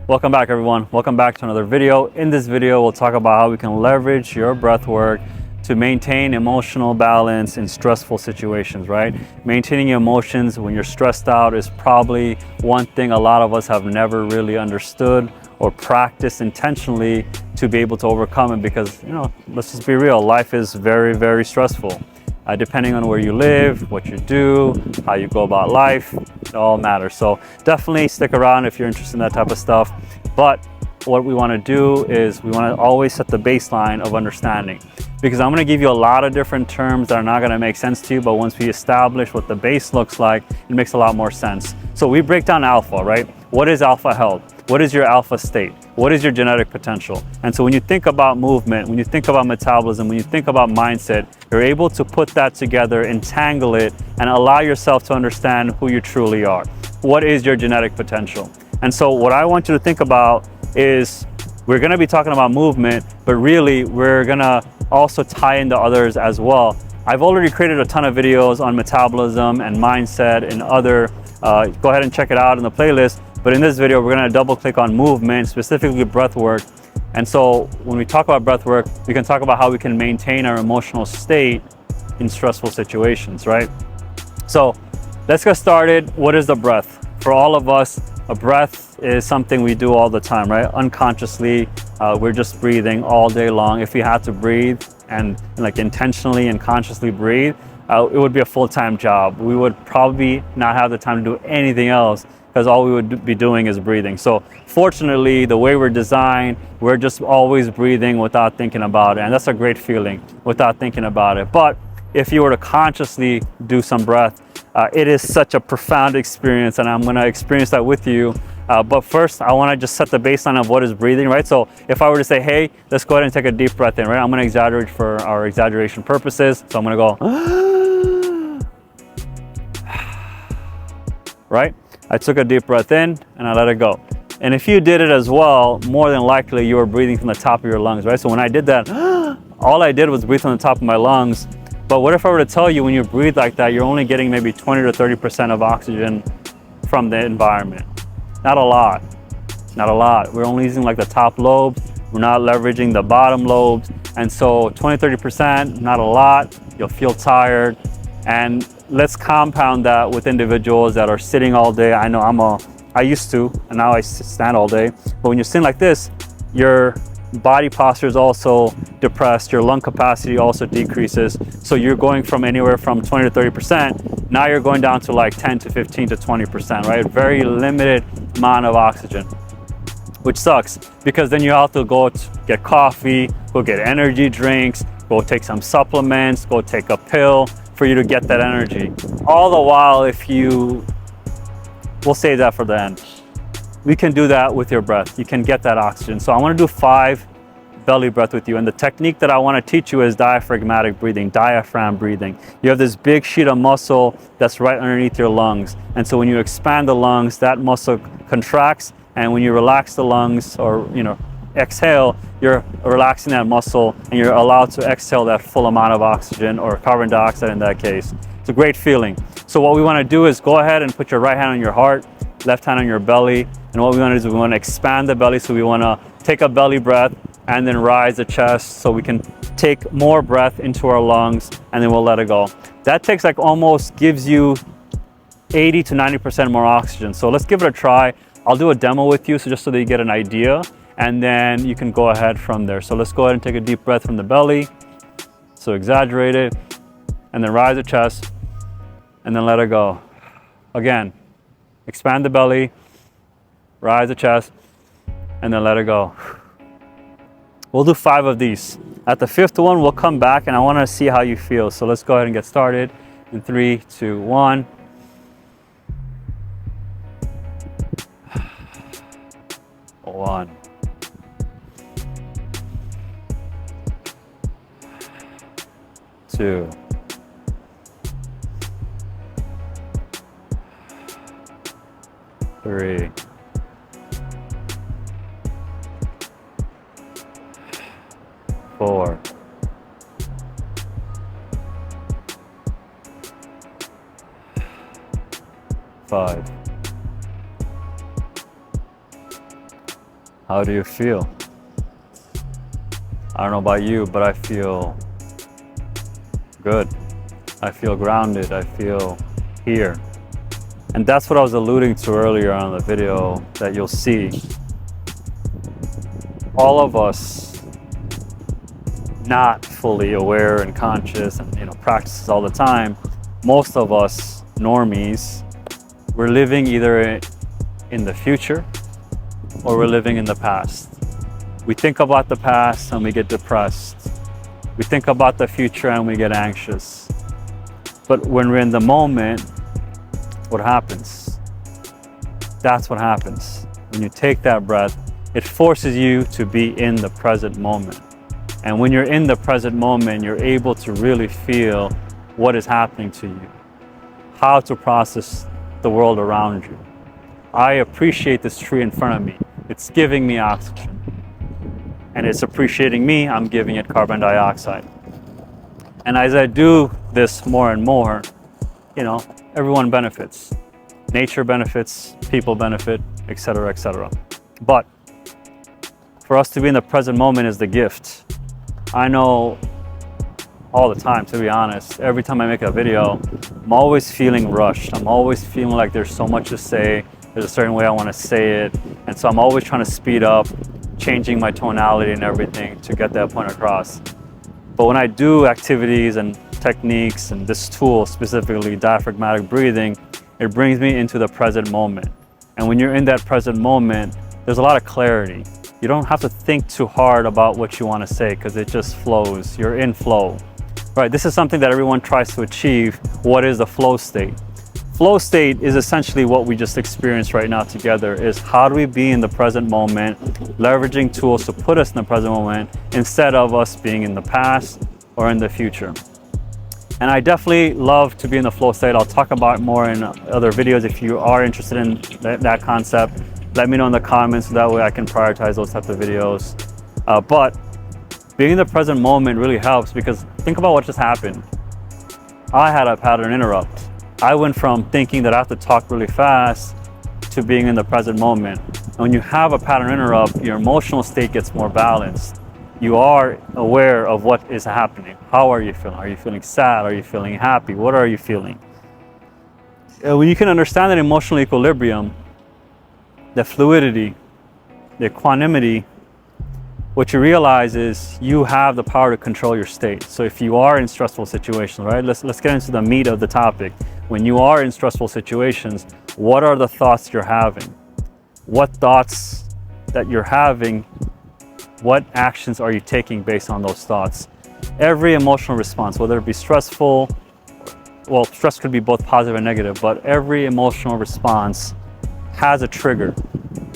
Welcome back, everyone. Welcome back to another video. In this video, we'll talk about how we can leverage your breath work to maintain emotional balance in stressful situations, right? Maintaining your emotions when you're stressed out is probably one thing a lot of us have never really understood or practiced intentionally to be able to overcome it because, let's just be real, life is very, very stressful. Depending on where you live, what you do, how you go about life, it all matters. So definitely stick around if you're interested in that type of stuff. But what we want to do is we want to always set the baseline of understanding, because I'm going to give you a lot of different terms that are not going to make sense to you, but once we establish what the base looks like, it makes a lot more sense. So we break down alpha, right? What is alpha health? What is your alpha state? What is your genetic potential? And so when you think about movement, when you think about metabolism, when you think about mindset, you're able to put that together, entangle it, and allow yourself to understand who you truly are. What is your genetic potential? And so what I want you to think about is we're going to be talking about movement, but really we're going to also tie into others as well. I've already created a ton of videos on metabolism and mindset and other, go ahead and check it out in the playlist. But in this video, we're going to double click on movement, specifically breath work. And so when we talk about breath work, we can talk about how we can maintain our emotional state in stressful situations, right? So let's get started. What is the breath? For all of us, a breath is something we do all the time, right? Unconsciously, we're just breathing all day long. If we had to breathe and like intentionally and consciously breathe, it would be a full-time job. We would probably not have the time to do anything else because all we would be doing is breathing. So fortunately, the way we're designed, we're just always breathing without thinking about it. And that's a great feeling, without thinking about it. But if you were to consciously do some breath, it is such a profound experience, and I'm gonna experience that with you. But first, I wanna just set the baseline of what is breathing, right? So if I were to say, hey, let's go ahead and take a deep breath in, right? I'm gonna exaggerate for our exaggeration purposes. So I'm gonna go, right? I took a deep breath in and I let it go. And if you did it as well, more than likely you were breathing from the top of your lungs, right? So when I did that, all I did was breathe from the top of my lungs. But what if I were to tell you when you breathe like that, you're only getting maybe 20 to 30% of oxygen from the environment? Not a lot, not a lot. We're only using like the top lobes. We're not leveraging the bottom lobes. And so 20, 30%, not a lot. You'll feel tired. And let's compound that with individuals that are sitting all day. I know I used to, and now I stand all day. But when you're sitting like this, your body posture is also depressed. Your lung capacity also decreases. So you're going from anywhere from 20 to 30%. Now you're going down to like 10 to 15 to 20%, right? Very limited amount of oxygen, which sucks because then you have to go get coffee, go get energy drinks, go take some supplements, go take a pill for you to get that energy. All the while, we'll save that for the end. We can do that with your breath. You can get that oxygen. So I want to do 5 belly breath with you. And the technique that I want to teach you is diaphragmatic breathing, diaphragm breathing. You have this big sheet of muscle that's right underneath your lungs. And so when you expand the lungs, that muscle contracts. And when you relax the lungs or, exhale, you're relaxing that muscle and you're allowed to exhale that full amount of oxygen or carbon dioxide in that case. It's a great feeling. So what we want to do is go ahead and put your right hand on your heart, left hand on your belly. And what we want to do is we want to expand the belly. So we want to take a belly breath and then rise the chest so we can take more breath into our lungs and then we'll let it go. That takes almost gives you 80 to 90% more oxygen. So let's give it a try. I'll do a demo with you just so that you get an idea. And then you can go ahead from there. So let's go ahead and take a deep breath from the belly. So exaggerate it, and then rise the chest, and then let it go. Again, expand the belly, rise the chest, and then let it go. We'll do 5 of these. At the 5th one, we'll come back, and I want to see how you feel. So let's go ahead and get started in 3, 2, 1. 1. 2. 3. 4. 5. How do you feel? I don't know about you, but I feel good. I feel grounded. I feel here. And that's what I was alluding to earlier on the video that you'll see. All of us not fully aware and conscious and practices all the time. Most of us normies, we're living either in the future or we're living in the past. We think about the past and we get depressed. We think about the future and we get anxious. But when we're in the moment, what happens? That's what happens. When you take that breath, it forces you to be in the present moment. And when you're in the present moment, you're able to really feel what is happening to you, how to process the world around you. I appreciate this tree in front of me. It's giving me oxygen. And it's appreciating me, I'm giving it carbon dioxide. And as I do this more and more, everyone benefits. Nature benefits, people benefit, etc., etc. But for us to be in the present moment is the gift. I know all the time, to be honest, every time I make a video, I'm always feeling rushed. I'm always feeling like there's so much to say. There's a certain way I want to say it. And so I'm always trying to speed up, changing my tonality and everything to get that point across. But when I do activities and techniques and this tool, specifically diaphragmatic breathing, it brings me into the present moment. And when you're in that present moment, there's a lot of clarity. You don't have to think too hard about what you want to say because it just flows. You're in flow. Right, this is something that everyone tries to achieve. What is the flow state? Flow state is essentially what we just experienced right now together, is how do we be in the present moment, leveraging tools to put us in the present moment instead of us being in the past or in the future. And I definitely love to be in the flow state. I'll talk about it more in other videos. If you are interested in that concept, let me know in the comments so that way I can prioritize those types of videos. But being in the present moment really helps because think about what just happened. I had a pattern interrupt. I went from thinking that I have to talk really fast to being in the present moment. And when you have a pattern interrupt, your emotional state gets more balanced. You are aware of what is happening. How are you feeling? Are you feeling sad? Are you feeling happy? What are you feeling? When you can understand that emotional equilibrium, the fluidity, the equanimity, what you realize is you have the power to control your state. So if you are in stressful situations, right? Let's get into the meat of the topic. When you are in stressful situations, what are the thoughts you're having? What thoughts that you're having, what actions are you taking based on those thoughts? Every emotional response, whether it be stressful, well, stress could be both positive and negative, but every emotional response has a trigger.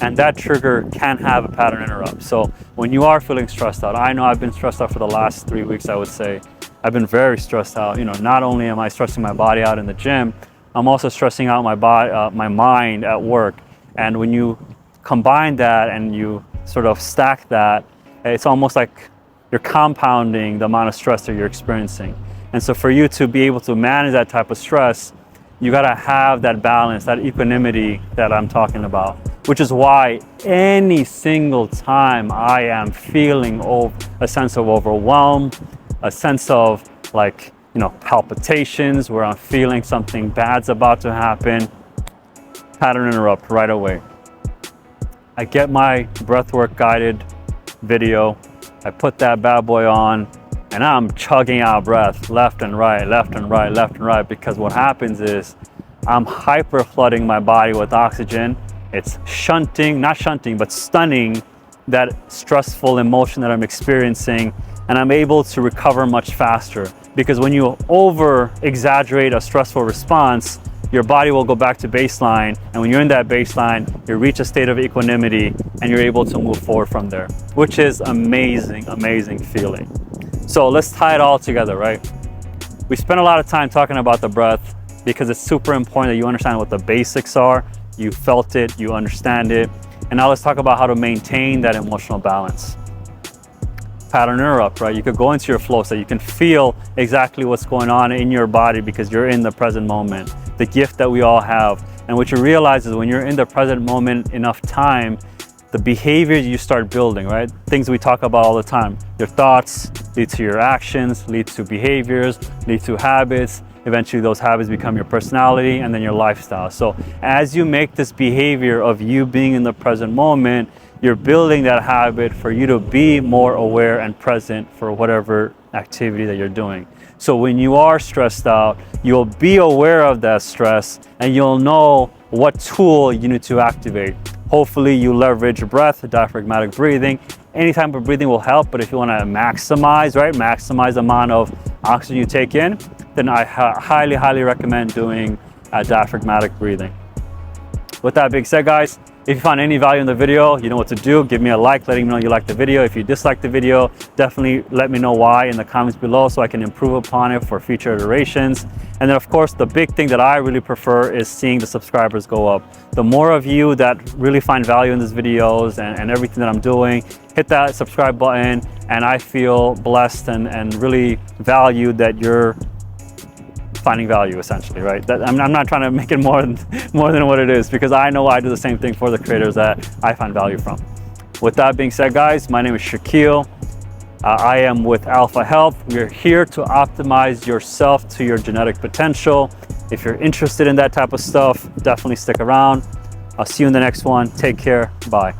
And that trigger can have a pattern interrupt. So when you are feeling stressed out, I know I've been stressed out for the last 3 weeks, I would say. I've been very stressed out. Not only am I stressing my body out in the gym, I'm also stressing out my body, my mind at work. And when you combine that and you sort of stack that, it's almost like you're compounding the amount of stress that you're experiencing. And so for you to be able to manage that type of stress, you gotta have that balance, that equanimity that I'm talking about. Which is why any single time I am feeling a sense of overwhelm, a sense of palpitations where I'm feeling something bad's about to happen, pattern interrupt right away. I get my breathwork guided video, I put that bad boy on, and I'm chugging out breath left and right, left and right, left and right, because what happens is I'm hyper flooding my body with oxygen. It's stunning that stressful emotion that I'm experiencing, and I'm able to recover much faster. Because when you over exaggerate a stressful response, your body will go back to baseline, and when you're in that baseline, you reach a state of equanimity and you're able to move forward from there, which is amazing, amazing feeling. So let's tie it all together, right? We spent a lot of time talking about the breath because it's super important that you understand what the basics are. You felt it, you understand it. And now let's talk about how to maintain that emotional balance. Pattern interrupt, right? You could go into your flow state. You can feel exactly what's going on in your body because you're in the present moment, the gift that we all have. And what you realize is when you're in the present moment enough time, the behaviors you start building, right? Things we talk about all the time. Your thoughts lead to your actions, lead to behaviors, lead to habits. Eventually those habits become your personality and then your lifestyle. So as you make this behavior of you being in the present moment, you're building that habit for you to be more aware and present for whatever activity that you're doing. So when you are stressed out, you'll be aware of that stress and you'll know what tool you need to activate. Hopefully you leverage breath, diaphragmatic breathing. Any type of breathing will help, but if you want to maximize the amount of oxygen you take in, then I highly recommend doing diaphragmatic breathing. With that being said, guys, if you found any value in the video, you know what to do. Give me a like, letting me know you like the video. If you dislike the video, definitely let me know why in the comments below so I can improve upon it for future iterations. And then of course, the big thing that I really prefer is seeing the subscribers go up. The more of you that really find value in these videos and everything that I'm doing, hit that subscribe button, and I feel blessed and really valued that you're finding value, essentially, right? That I'm not trying to make it more than what it is, because I know I do the same thing for the creators that I find value from. With that being said, guys, my name is Shaquille. I am with Alpha Health. We're here to optimize yourself to your genetic potential. If you're interested in that type of stuff, definitely stick around. I'll see you in the next one. Take care. Bye.